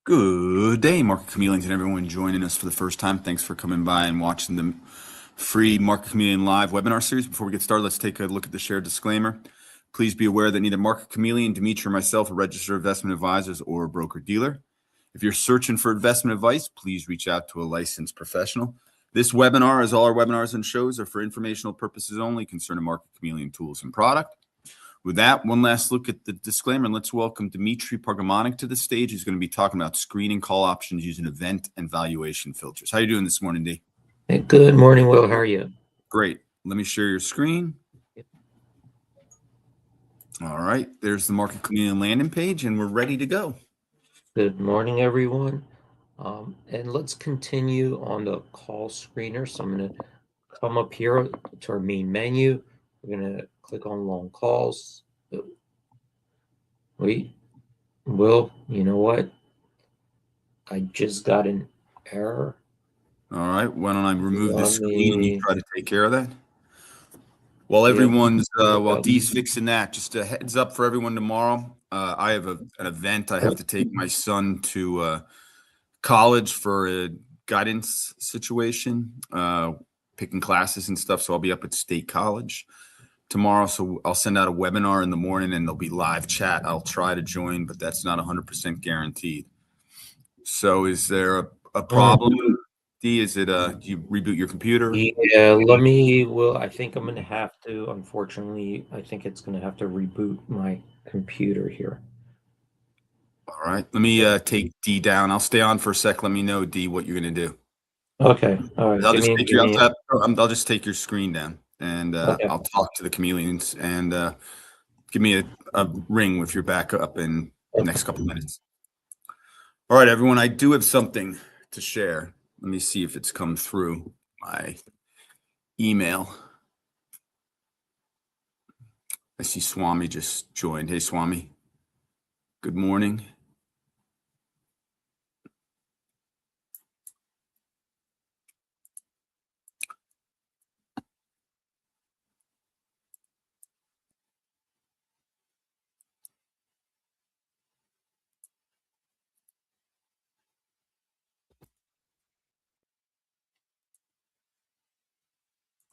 Good day, Market Chameleons and everyone joining us for the first time. Thanks for coming by and watching the free Market Chameleon live webinar series. Before we get started, let's take a look at the shared disclaimer. Please be aware that neither Market Chameleon, Dimitri, or myself are registered investment advisors or broker-dealer. If you're searching for investment advice, please reach out to a licensed professional. This webinar, as all our webinars and shows, are for informational purposes only concerning Market Chameleon tools and product. With that, one last look at the disclaimer, and let's welcome Dimitri Pargamonik to the stage. He's going to be talking about screening call options using event and valuation filters. How are you doing this morning, D? Hey, good morning, Will. How are you? Great. Let me share your screen. All right. There's the Market Chameleon landing page, and we're ready to go. Good morning, everyone. And let's continue on the call screener. So I'm going to come up here to our main menu. We're going to click on long calls. Wait, Will, you know what? I just got an error. All right. Why don't I remove the screen and you try to take care of that? While everyone's, while Dee's fixing that, just a heads up for everyone tomorrow. I have an event. I have to take my son to college for a guidance situation, picking classes and stuff. So I'll be up at State College tomorrow. So I'll send out a webinar in the morning and there'll be live chat. I'll try to join, but that's not 100% guaranteed. So is there a problem? D, is it do you reboot your computer? Yeah, Will, I think I'm going to have to, unfortunately, I think it's going to have to reboot my computer here. All right, let me take D down. I'll stay on for a sec. Let me know, D, what you're going to do. Okay. All right. I'll just take your screen down and Okay. I'll talk to the chameleons and give me a ring if you're back up in the next couple of minutes. All right, everyone, I do have something to share. Let me see if it's come through my email. I see Swami just joined. Hey, Swami. Good morning.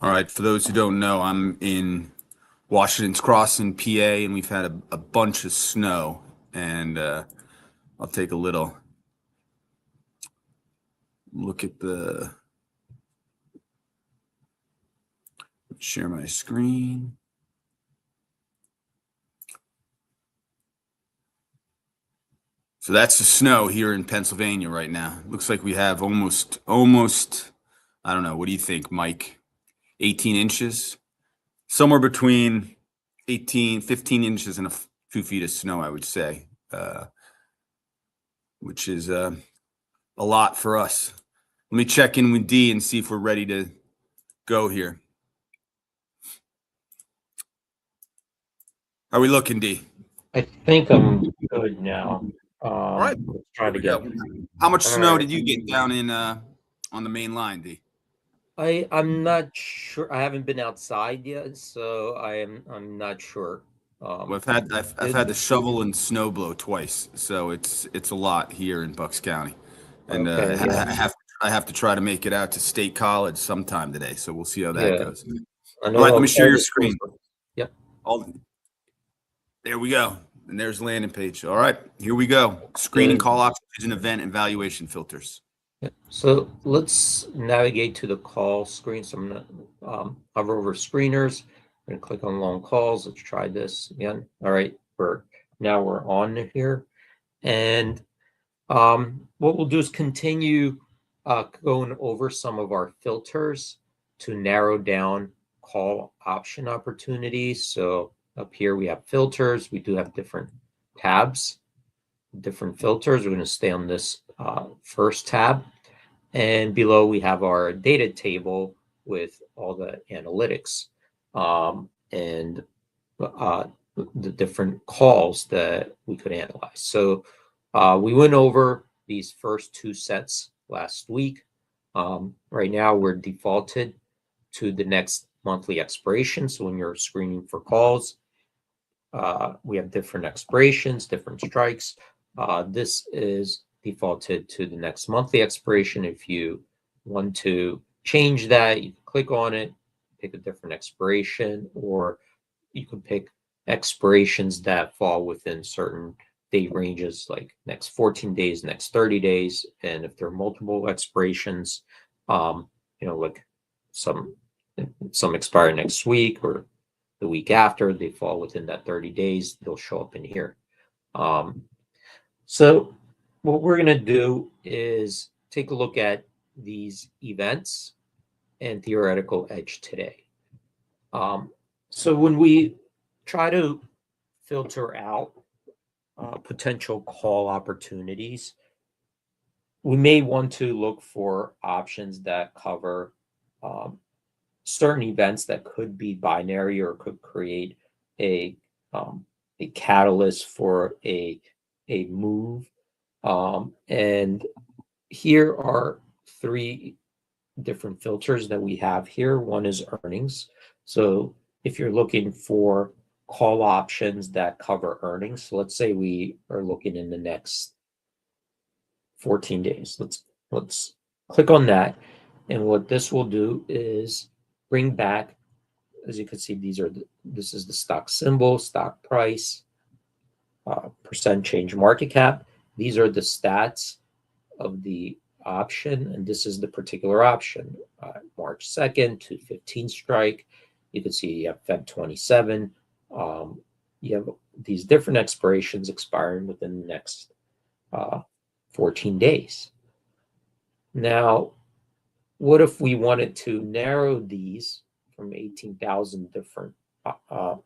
All right, for those who don't know, I'm in Washington's Crossing, PA, and we've had a bunch of snow. And I'll take a little look at share my screen. So that's the snow here in Pennsylvania right now. Looks like we have almost, I don't know, what do you think, Mike? 18 inches? Somewhere between 15 inches and 2 feet of snow, I would say, which is a lot for us. Let me check in with D and see if we're ready to go here. How are we looking, D? I think I'm good now. All right. Let's try to get. How much snow did you get down in on the main line, D? I'm not sure. I haven't been outside yet, so I'm not sure. Well, I've had to shovel and snow blow twice, so it's a lot here in Bucks County, and I have to try to make it out to State College sometime today. So we'll see how that goes. All right, let me share your screen. Yep. There we go. And there's the landing page. All right, here we go. Screening call options using event and valuation filters. So let's navigate to the call screen. So I'm going to hover over screeners. I'm going to click on long calls. Let's try this again. All right, we're on here. And what we'll do is continue going over some of our filters to narrow down call option opportunities. So up here we have filters. We do have different tabs, different filters. We're going to stay on this first tab. And below we have our data table with all the analytics and the different calls that we could analyze. So we went over these first two sets last week. Right now we're defaulted to the next monthly expiration. So when you're screening for calls, we have different expirations, different strikes. This is defaulted to the next monthly expiration. If you want to change that, you can click on it, pick a different expiration, or you can pick expirations that fall within certain date ranges, like next 14 days, next 30 days. And if there are multiple expirations, like some expire next week or the week after, they fall within that 30 days, they'll show up in here. So what we're going to do is take a look at these events and theoretical edge today. So when we try to filter out potential call opportunities, we may want to look for options that cover certain events that could be binary or could create a catalyst for a move. And here are three different filters that we have here. One is earnings. So if you're looking for call options that cover earnings, so let's say we are looking in the next 14 days. Let's click on that. And what this will do is bring back, as you can see, this is the stock symbol, stock price, percent change market cap. These are the stats of the option, and this is the particular option. March 2nd to 15 strike. You can see you have Feb 27. You have these different expirations expiring within the next 14 days. Now, what if we wanted to narrow these from 18,000 different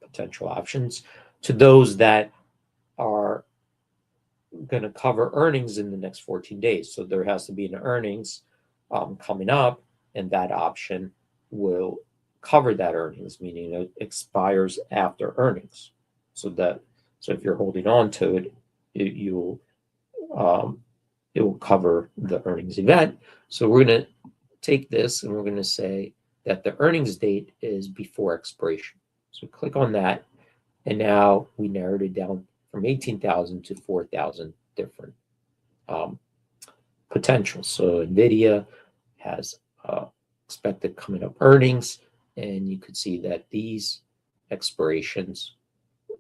potential options to those that are going to cover earnings in the next 14 days? So there has to be an earnings coming up, and that option will cover that earnings, meaning it expires after earnings. So if you're holding on to it, it will cover the earnings event. So we're going to take this and we're going to say that the earnings date is before expiration. So click on that, and now we narrowed it down from 18,000 to 4,000 different potentials. So NVIDIA has expected coming up earnings, and you could see that these expirations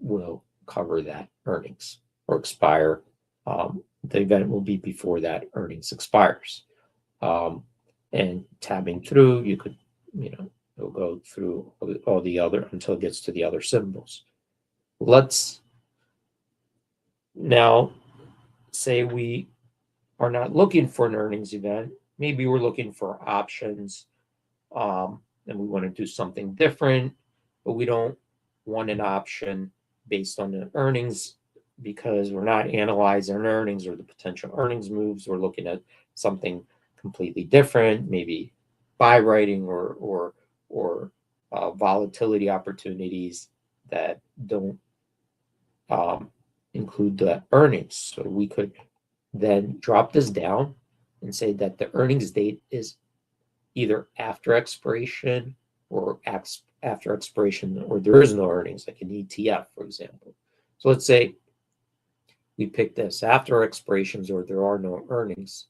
will cover that earnings or expire. The event will be before that earnings expires. And tabbing through, you could, it'll go through all the other until it gets to the other symbols. Let's now say we are not looking for an earnings event. Maybe we're looking for options, and we want to do something different, but we don't want an option based on the earnings because we're not analyzing earnings or the potential earnings moves. We're looking at something completely different, maybe buy writing or volatility opportunities that don't include the earnings. So we could then drop this down and say that the earnings date is either after expiration or after expiration, or there is no earnings, like an ETF, for example. So let's say we pick this after expirations or there are no earnings.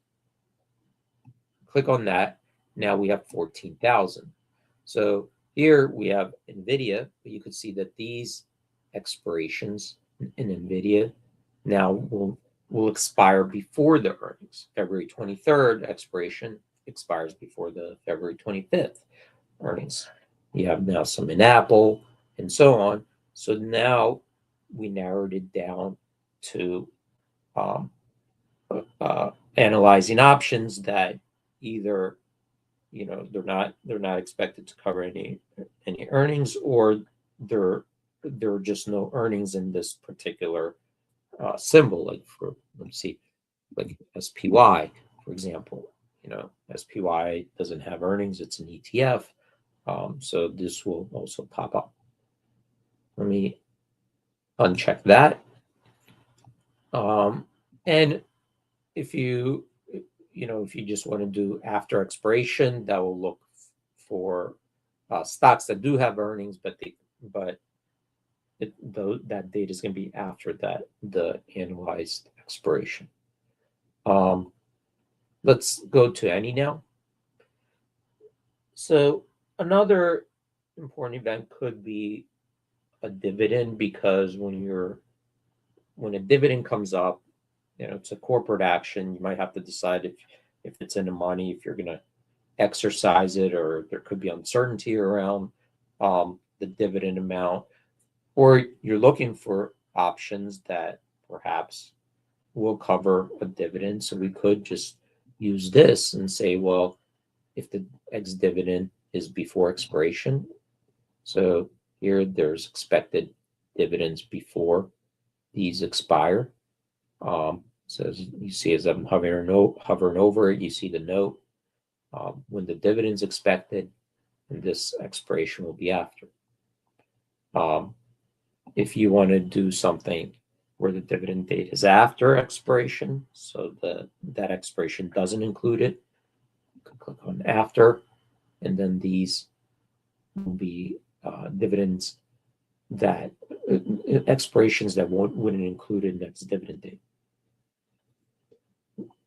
Click on that. Now we have 14,000. So here we have NVIDIA, but you can see that these expirations in NVIDIA now will expire before the earnings. February 23rd expiration expires before the February 25th earnings. You have now some in Apple and so on. So now we narrowed it down to analyzing options that either they're not expected to cover any earnings, or there are just no earnings in this particular symbol. Like let's see, like SPY, for example. SPY doesn't have earnings; it's an ETF. So this will also pop up. Let me uncheck that. And if you just want to do after expiration, that will look for stocks that do have earnings, but that date is going to be after the analyzed expiration. Let's go to any now. So another important event could be a dividend, because when a dividend comes up, it's a corporate action. You might have to decide if it's in the money, if you're going to exercise it, or there could be uncertainty around the dividend amount, or you're looking for options that perhaps will cover a dividend. So we could just use this and say, well, if the ex-dividend is before expiration, so here there's expected dividends before these expire. So as you see, as I'm hovering over it, you see the note when the dividend's expected, and this expiration will be after. If you want to do something where the dividend date is after expiration, so that expiration doesn't include it, you can click on after, and then these will be dividends that expirations that wouldn't include a next dividend date.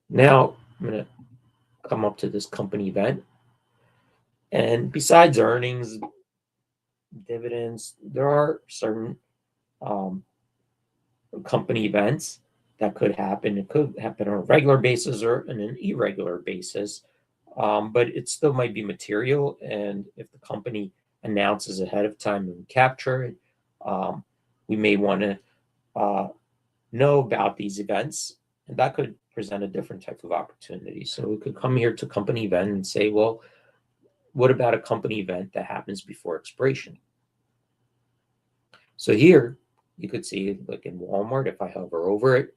Now I'm going to come up to this company event, and besides earnings, dividends, there are certain company events that could happen. It could happen on a regular basis or on an irregular basis, but it still might be material. And if the company announces ahead of time and we capture it, we may want to know about these events, and that could present a different type of opportunity. So we could come here to company event and say, well, what about a company event that happens before expiration? So here you could see, like in Walmart, if I hover over it,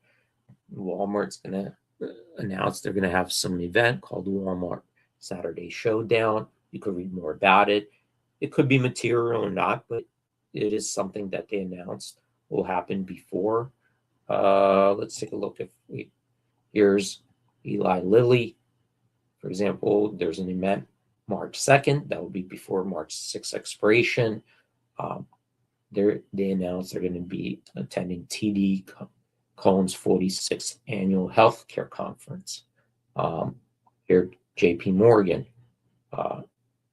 Walmart's going to announce they're going to have some event called Walmart Saturday Showdown. You could read more about it. It could be material or not, but it is something that they announced will happen before. Let's take a look. Here's Eli Lilly, for example. There's an event March 2nd. That will be before March 6th expiration. They announced they're going to be attending TD Cowen's 46th annual healthcare conference. Here, JP Morgan,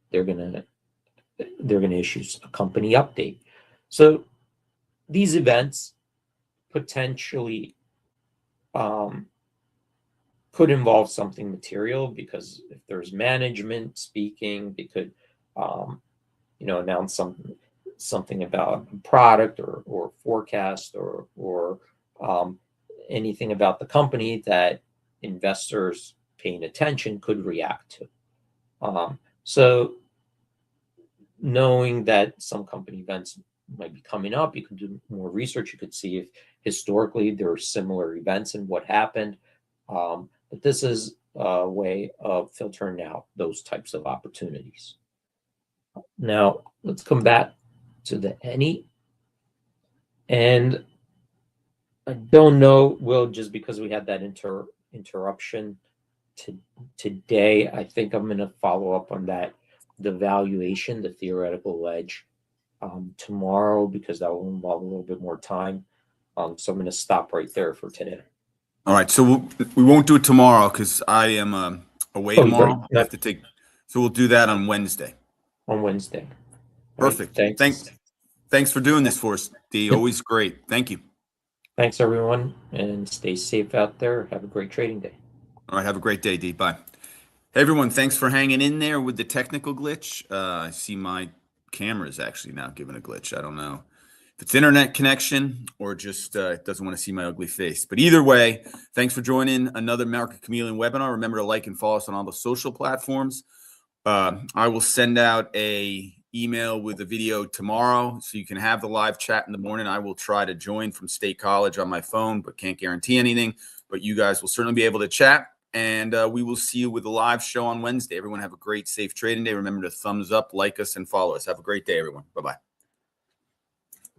they're going to issue a company update. So these events potentially could involve something material, because if there's management speaking, they could announce something about a product or forecast or anything about the company that investors paying attention could react to. So knowing that some company events might be coming up, you could do more research. You could see if historically there are similar events and what happened. But this is a way of filtering out those types of opportunities. Now let's come back to the any. And I don't know, Will, just because we had that interruption today, I think I'm going to follow up on the valuation, the theoretical ledge, tomorrow, because that will involve a little bit more time. So I'm going to stop right there for today. All right. So we won't do it tomorrow because I am away tomorrow. Right. I have to take. So we'll do that on Wednesday. On Wednesday. Perfect. Right, thanks for doing this for us, D. Always great. Thank you. Thanks, everyone, and stay safe out there. Have a great trading day. All right. Have a great day, D. Bye. Hey, everyone. Thanks for hanging in there with the technical glitch. I see my camera is actually now giving a glitch. I don't know if it's internet connection or just it doesn't want to see my ugly face. But either way, thanks for joining another Market Chameleon webinar. Remember to like and follow us on all the social platforms. I will send out a email with a video tomorrow so you can have the live chat in the morning. I will try to join from State College on my phone, but can't guarantee anything. But you guys will certainly be able to chat, and we will see you with a live show on Wednesday. Everyone have a great, safe trading day. Remember to thumbs up, like us, and follow us. Have a great day, everyone. Bye-bye.